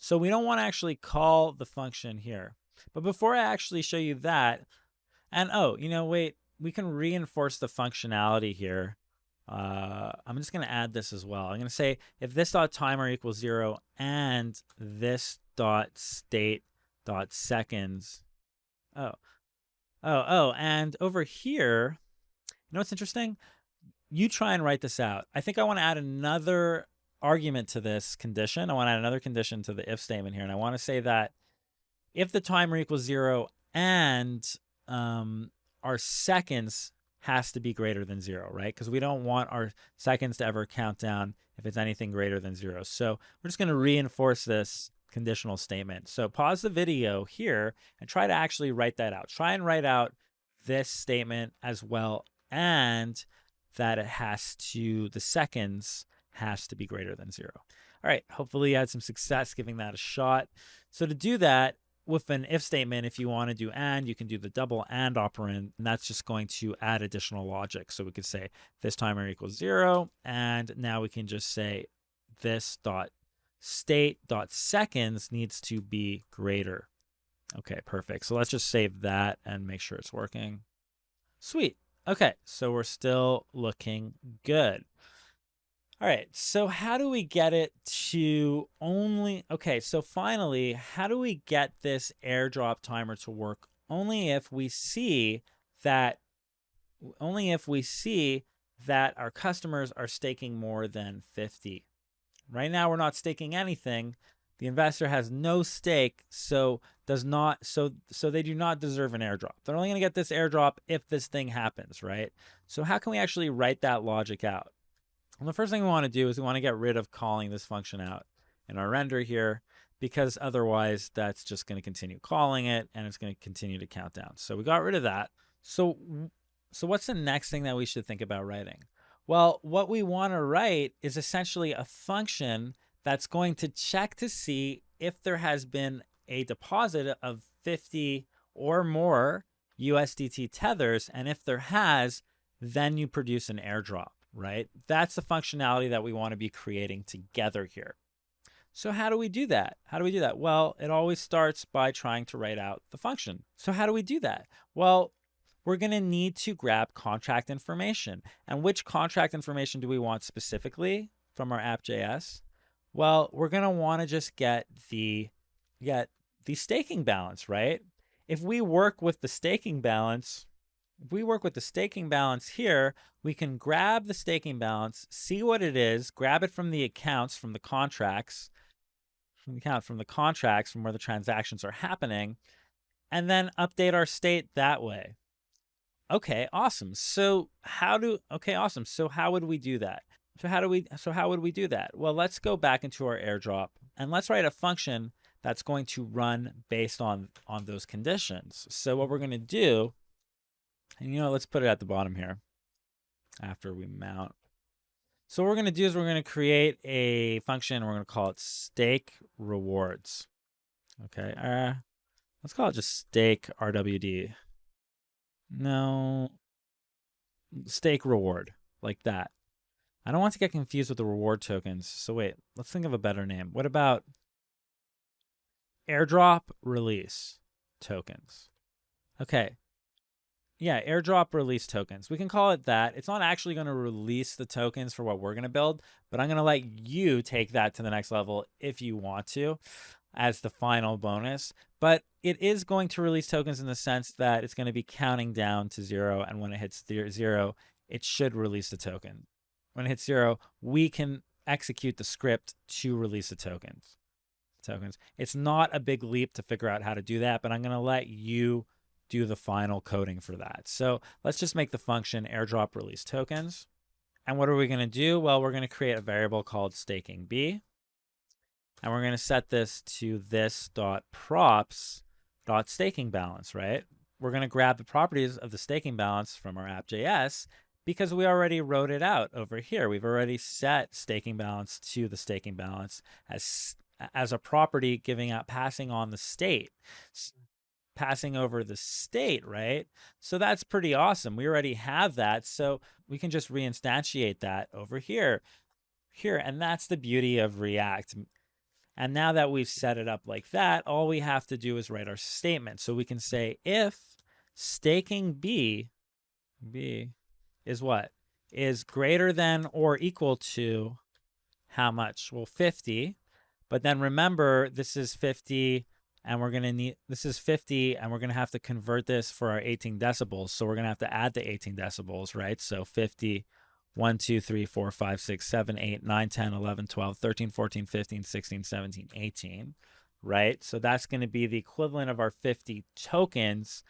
So we don't want to actually call the function here. But before I actually show you that, and oh, wait, we can reinforce the functionality here. I'm just going to add this as well. I'm going to say if this dot timer equals 0 and this dot state dot seconds. And over here, what's interesting? You try and write this out. I think I want to add another argument to this condition. I want to add another condition to the if statement here. And I want to say that if the timer equals 0 and our seconds has to be greater than 0, right? Because we don't want our seconds to ever count down if it's anything greater than 0. So we're just going to reinforce this conditional statement. So pause the video here and try to actually write that out. Try and write out this statement as well, and that the seconds has to be greater than 0. All right, hopefully you had some success giving that a shot. So to do that, with an if statement, if you want to do and, you can do the double and operand, and that's just going to add additional logic. So we could say this timer equals 0, and now we can just say this dot state dot seconds needs to be greater. Okay, perfect. So let's just save that and make sure it's working. Sweet. Okay, so we're still looking good. All right, so how do we get it to only, okay, so finally, how do we get this airdrop timer to work only if we see that our customers are staking more than 50? Right now, we're not staking anything. The investor has no stake, so they do not deserve an airdrop. They're only going to get this airdrop if this thing happens, right? So how can we actually write that logic out? Well, the first thing we want to do is we want to get rid of calling this function out in our render here, because otherwise that's just going to continue calling it and it's going to continue to count down. So we got rid of that. So what's the next thing that we should think about writing? Well, what we want to write is essentially a function that's going to check to see if there has been a deposit of 50 or more USDT tethers, and if there has, then you produce an airdrop, right? That's the functionality that we want to be creating together here. So how do we do that? Well, it always starts by trying to write out the function. So how do we do that? Well, we're going to need to grab contract information. And which contract information do we want specifically from our app.js? Well, we're going to want to just get the staking balance, right? If we work with the staking balance here, we can grab the staking balance, see what it is, grab it from the accounts, from the contracts, from where the transactions are happening, and then update our state that way. Okay, awesome. So how would we do that? So how would we do that? Well, let's go back into our airdrop and let's write a function that's going to run based on those conditions. So what we're going to do, and let's put it at the bottom here after we mount. So what we're going to do is we're going to create a function and we're going to call it stake rewards. Okay, let's call it just stake RWD. No, stake reward, like that. I don't want to get confused with the reward tokens. So wait, let's think of a better name. What about airdrop release tokens? Okay. Yeah, airdrop release tokens. We can call it that. It's not actually going to release the tokens for what we're going to build, but I'm going to let you take that to the next level if you want to, as the final bonus. But it is going to release tokens in the sense that it's going to be counting down to 0, and when it hits 0, it should release the token. When it hits 0, we can execute the script to release the tokens. It's not a big leap to figure out how to do that, but I'm going to let you do the final coding for that. So let's just make the function airdrop release tokens. And what are we going to do? Well, we're going to create a variable called staking B. And we're going to set this to this.props.staking balance, right? We're going to grab the properties of the staking balance from our app.js because we already wrote it out over here. We've already set staking balance to the staking balance as a property, passing on the state, passing over the state, right? So that's pretty awesome. We already have that. So we can just reinstantiate that over here. And that's the beauty of React. And now that we've set it up like that, all we have to do is write our statement. So we can say if staking B is what? Is greater than or equal to how much? Well, 50. But then remember, this is 50 and we're going to need, this is 50 and we're going to have to convert this for our 18 decibels. So we're going to have to add the 18 decibels, right? So 50, 1, 2, 3, 4, 5, 6, 7, 8, 9, 10, 11, 12, 13, 14, 15, 16, 17, 18, right? So that's going to be the equivalent of our 50 tokens,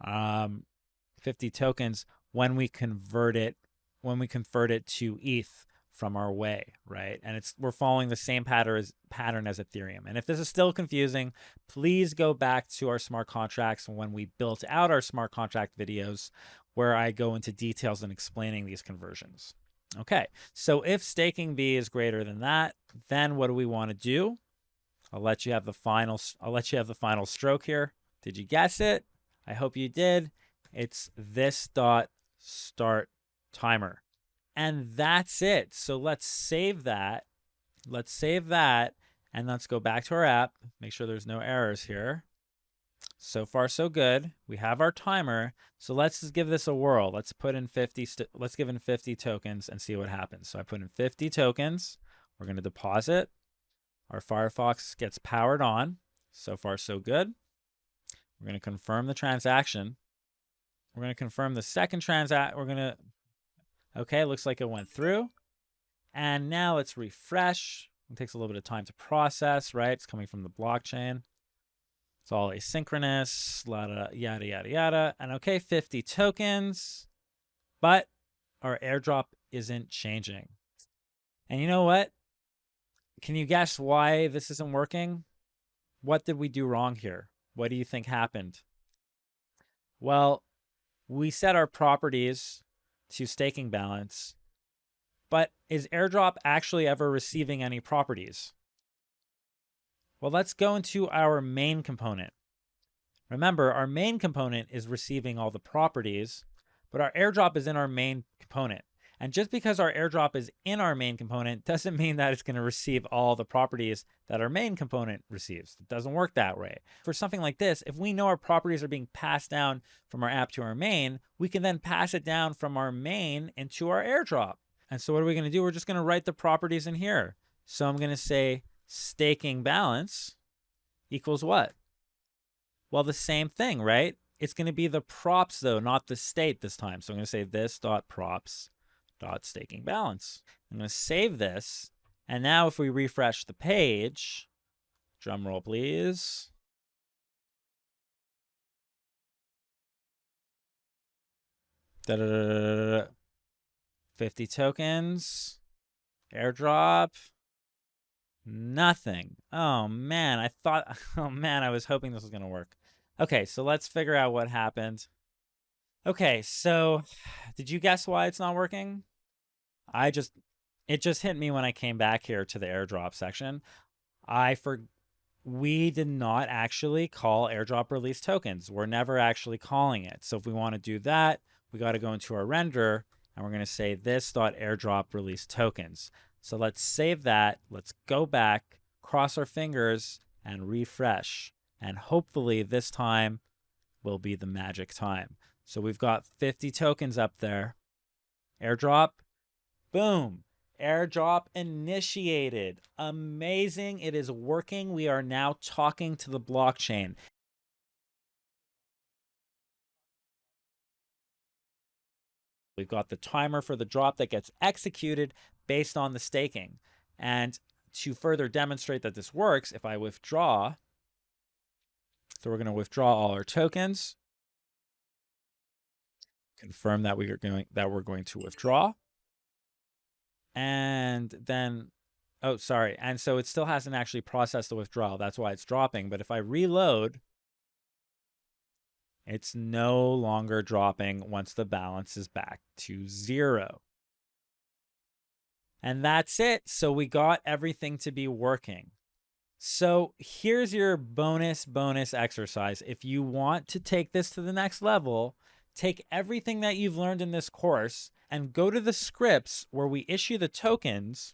50 tokens when we convert it to ETH from our way, right? And we're following the same pattern as Ethereum. And if this is still confusing, please go back to our smart contracts when we built out our smart contract videos, where I go into details in explaining these conversions. Okay, so if staking B is greater than that, then what do we want to do? I'll let you have the final stroke here. Did you guess it? I hope you did. It's this dot start timer. And that's it. So let's save that. Let's save that. And let's go back to our app. Make sure there's no errors here. So far, so good. We have our timer. So let's just give this a whirl. Let's put in 50. Let's give in 50 tokens and see what happens. So I put in 50 tokens. We're going to deposit. Our Firefox gets powered on. So far, so good. We're going to confirm the transaction. We're going to confirm the second transaction. We're going to, okay, looks like it went through. And now let's refresh. It takes a little bit of time to process, right? It's coming from the blockchain. It's all asynchronous, yada, yada, yada. And okay, 50 tokens, but our airdrop isn't changing. And you know what? Can you guess why this isn't working? What did we do wrong here? What do you think happened? Well, we set our properties to staking balance, but is airdrop actually ever receiving any properties? Well, let's go into our main component. Remember, our main component is receiving all the properties, but our airdrop is in our main component. And just because our airdrop is in our main component doesn't mean that it's going to receive all the properties that our main component receives. It doesn't work that way. For something like this, if we know our properties are being passed down from our app to our main, we can then pass it down from our main into our airdrop. And so what are we going to do? We're just going to write the properties in here. So I'm going to say staking balance equals what? Well, the same thing, right? It's going to be the props though, not the state this time. So I'm going to say this dot props dot staking balance. I'm going to save this. And now if we refresh the page, drum roll please. Da -da -da -da -da. 50 tokens, airdrop, nothing. Oh man, I was hoping this was going to work. Okay, so let's figure out what happened. Okay, so did you guess why it's not working? It just hit me when I came back here to the airdrop section. We did not actually call airdrop release tokens. We're never actually calling it. So if we want to do that, we got to go into our render and we're going to say this dot airdrop release tokens. So let's save that. Let's go back, cross our fingers and refresh. And hopefully this time will be the magic time. So we've got 50 tokens up there. Airdrop, boom. Airdrop initiated. Amazing. It is working. We are now talking to the blockchain. We've got the timer for the drop that gets executed based on the staking. And to further demonstrate that this works, if I withdraw, so we're going to withdraw all our tokens. Confirm that we're going to withdraw. And then, oh, sorry. And so it still hasn't actually processed the withdrawal. That's why it's dropping. But if I reload, it's no longer dropping once the balance is back to 0. And that's it. So we got everything to be working. So here's your bonus exercise. If you want to take this to the next level, take everything that you've learned in this course and go to the scripts where we issue the tokens.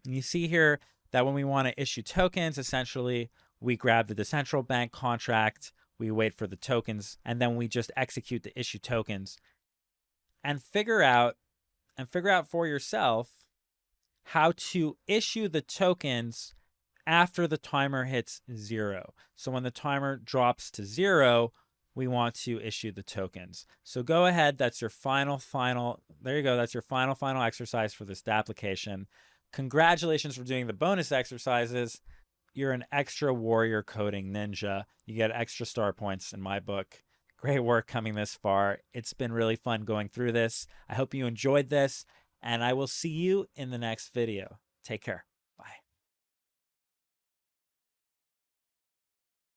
And you see here, that when we want to issue tokens, essentially, we grab the decentral bank contract, we wait for the tokens, and then we just execute the issue tokens and figure out for yourself how to issue the tokens after the timer hits 0. So when the timer drops to 0, we want to issue the tokens. So go ahead. That's your final, there you go. That's your final exercise for this application. Congratulations for doing the bonus exercises. You're an extra warrior coding ninja. You get extra star points in my book. Great work coming this far. It's been really fun going through this. I hope you enjoyed this, and I will see you in the next video. Take care.